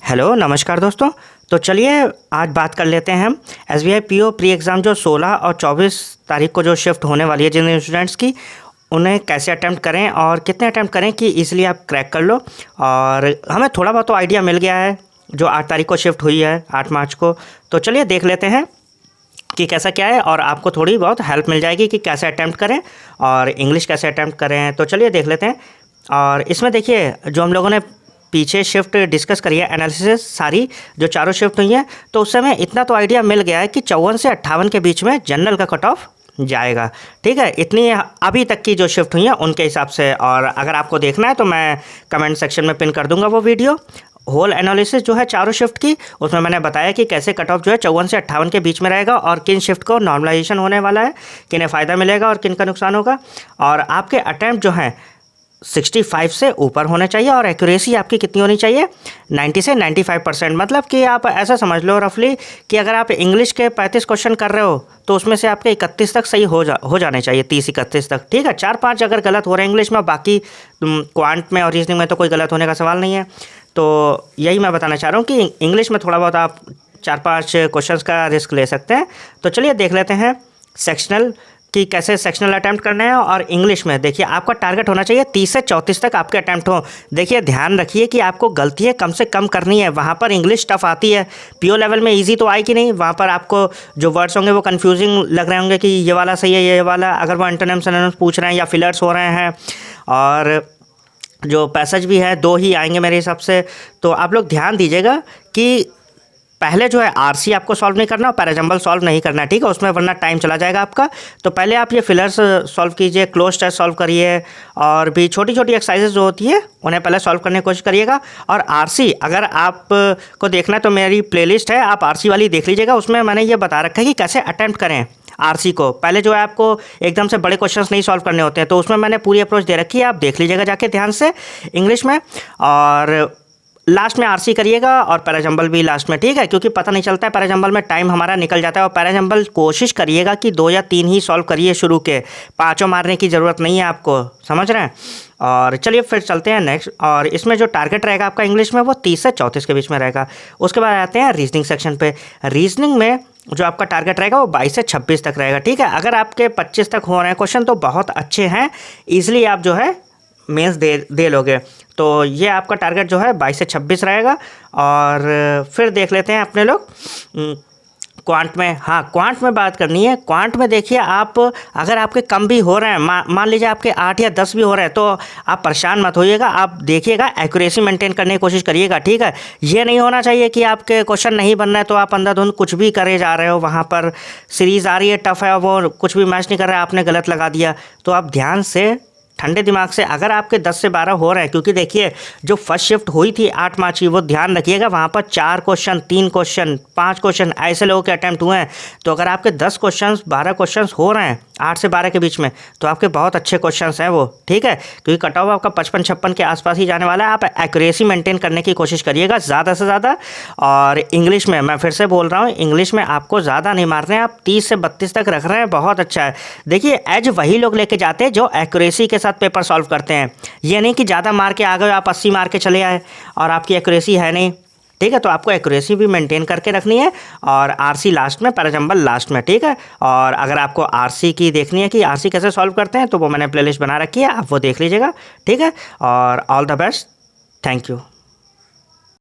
Hello नमस्कार दोस्तों। तो चलिए आज बात कर लेते हैं हम एसबीआई पीओ प्री एग्ज़ाम जो 16 और 24 तारीख को जो शिफ्ट होने वाली है जिन स्टूडेंट्स की, उन्हें कैसे अटैम्प्ट करें और कितने अटैम्प्ट करें कि इजीली आप क्रैक कर लो। और हमें थोड़ा बहुत तो आइडिया मिल गया है जो 8 तारीख को शिफ्ट हुई है 8 मार्च को। तो चलिए देख लेते हैं कि कैसा क्या है और आपको थोड़ी बहुत हेल्प मिल जाएगी कि कैसे अटैम्प्ट करें और इंग्लिश कैसे अटैम्प्ट करें। तो चलिए देख लेते हैं। और इसमें देखिए जो हम लोगों ने पीछे शिफ्ट डिस्कस करी है, एनालिसिस सारी जो चारों शिफ्ट हुई हैं, तो उस समय इतना तो आइडिया मिल गया है कि 54 से 58 के बीच में जनरल का कट ऑफ जाएगा। ठीक है, इतनी अभी तक की जो शिफ्ट हुई हैं उनके हिसाब से। और अगर आपको देखना है तो मैं कमेंट सेक्शन में पिन कर दूंगा वो वीडियो। होल एनालिसिस जो है चारों शिफ्ट की, उसमें मैंने बताया कि कैसे कट ऑफ जो है 54 से 58 के बीच में रहेगा और किन शिफ्ट को नॉर्मलाइजेशन होने वाला है, किन्हें फ़ायदा मिलेगा और किन का नुकसान होगा। और आपके अटैम्प्ट जो हैं 65 से ऊपर होने चाहिए और एक्यूरेसी आपकी कितनी होनी चाहिए, 90 से 95%। मतलब कि आप ऐसा समझ लो रफली कि अगर आप इंग्लिश के 35 क्वेश्चन कर रहे हो तो उसमें से आपके 31 तक सही हो जाने चाहिए, 30-31 तक। ठीक है, 4-5 अगर गलत हो रहे हैं इंग्लिश में, बाकी क्वांट में और रीजनिंग में तो कोई गलत होने का सवाल नहीं है। तो यही मैं बताना चाह रहा हूँ कि इंग्लिश में थोड़ा बहुत आप 4-5 क्वेश्चंस का रिस्क ले सकते हैं। तो चलिए देख लेते हैं सेक्शनल कि कैसे सेक्शनल अटैम्प्ट करने हैं। और इंग्लिश में देखिए आपका टारगेट होना चाहिए 30 से 34 तक आपके अटैम्प्ट हो। देखिए ध्यान रखिए कि आपको गलतियाँ कम से कम करनी है। वहाँ पर इंग्लिश टफ आती है, पीओ लेवल में इजी तो आएगी नहीं। वहाँ पर आपको जो वर्ड्स होंगे वो कंफ्यूजिंग लग रहे होंगे कि ये वाला सही है ये वाला, अगर वो एंटोनिम्स सिनोनिम्स पूछ रहे हैं या फिलर्स हो रहे हैं। और जो पैसेज भी है 2 ही आएंगे मेरे हिसाब से। तो आप लोग ध्यान दीजिएगा कि पहले जो है आरसी आपको सॉल्व नहीं करना और पैराजंबल सॉल्व नहीं करना है, ठीक है, उसमें वरना टाइम चला जाएगा आपका। तो पहले आप ये फिलर्स सॉल्व कीजिए, क्लोज टेस्ट सॉल्व करिए और भी छोटी छोटी एक्सरसाइजेज जो होती है उन्हें पहले सॉल्व करने की कोशिश करिएगा। और आरसी अगर आप को देखना है तो मेरी प्लेलिस्ट है, आप आरसी वाली देख लीजिएगा। उसमें मैंने ये बता रखा है कि कैसे अटैम्प्ट करें आरसी को। पहले जो है आपको एकदम से बड़े क्वेश्चंस नहीं सॉल्व करने होते हैं, तो उसमें मैंने पूरी अप्रोच दे रखी है, आप देख लीजिएगा जाके ध्यान से इंग्लिश में। और लास्ट में आरसी करिएगा और पैराजंबल भी लास्ट में, ठीक है, क्योंकि पता नहीं चलता है पैराजंबल में टाइम हमारा निकल जाता है। और पैराजंबल कोशिश करिएगा कि 2 या 3 ही सॉल्व करिए शुरू के, 5 मारने की ज़रूरत नहीं है आपको, समझ रहे हैं। और चलिए फिर चलते हैं नेक्स्ट। और इसमें जो टारगेट रहेगा आपका इंग्लिश में वो 30 से 34 के बीच में रहेगा। उसके बाद आते हैं रीजनिंग सेक्शन पे। रीजनिंग में जो आपका टारगेट रहेगा वो 22 से 26 तक रहेगा, ठीक है। अगर आपके 25 तक हो रहे हैं क्वेश्चन तो बहुत अच्छे हैं, ईजिली आप जो है मेंस दे लोगे। तो ये आपका टारगेट जो है 22 से 26 रहेगा। और फिर देख लेते हैं अपने लोग क्वांट में। हाँ, क्वांट में बात करनी है। क्वांट में देखिए आप अगर आपके कम भी हो रहे हैं, मान लीजिए आपके 8 या 10 भी हो रहे हैं, तो आप परेशान मत होइएगा, आप देखिएगा एक्यूरेसी मेंटेन करने की कोशिश करिएगा, ठीक है। ये नहीं होना चाहिए कि आपके क्वेश्चन नहीं बन रहे हैं तो आप अंधाधुंध कुछ भी करे जा रहे हो, वहाँ पर सीरीज़ आ रही है टफ है, वो कुछ भी मैच नहीं कर रहा है, आपने गलत लगा दिया। तो आप ध्यान से ठंडे दिमाग से, अगर आपके 10 से 12 हो रहे हैं, क्योंकि देखिए जो फर्स्ट शिफ्ट हुई थी 8 मार्च की, वो ध्यान रखिएगा वहाँ पर 4 क्वेश्चन 3 क्वेश्चन 5 क्वेश्चन ऐसे लोगों के अटैम्प्ट हुए हैं। तो अगर आपके 10 क्वेश्चन 12 क्वेश्चन हो रहे हैं 8 से 12 के बीच में, तो आपके बहुत अच्छे क्वेश्चन हैं वो, ठीक है, क्योंकि कट ऑफ आपका 55-56 के आसपास ही जाने वाला है। आप एक्यूरेसी मेंटेन करने की कोशिश करिएगा ज़्यादा से ज़्यादा। और इंग्लिश में मैं फिर से बोल रहा हूँ, इंग्लिश में आपको ज़्यादा नहीं मार रहे हैं, आप 30 से 32 तक रख रहे हैं, बहुत अच्छा है। देखिए एज वही लोग लेके जाते हैं जो एक्यूरेसी के साथ पेपर सॉल्व करते हैं। ये नहीं कि ज़्यादा मार के आ गए आप 80 मार के चले आए और आपकी एक्यूरेसी है नहीं, ठीक है। तो आपको एक्यूरेसी भी मेंटेन करके रखनी है और आरसी लास्ट में, पैराजंबल लास्ट में, ठीक है। और अगर आपको आरसी की देखनी है कि आरसी कैसे सॉल्व करते हैं तो वो मैंने प्लेलिस्ट बना रखी है, आप वो देख लीजिएगा, ठीक है। और all the best, thank you.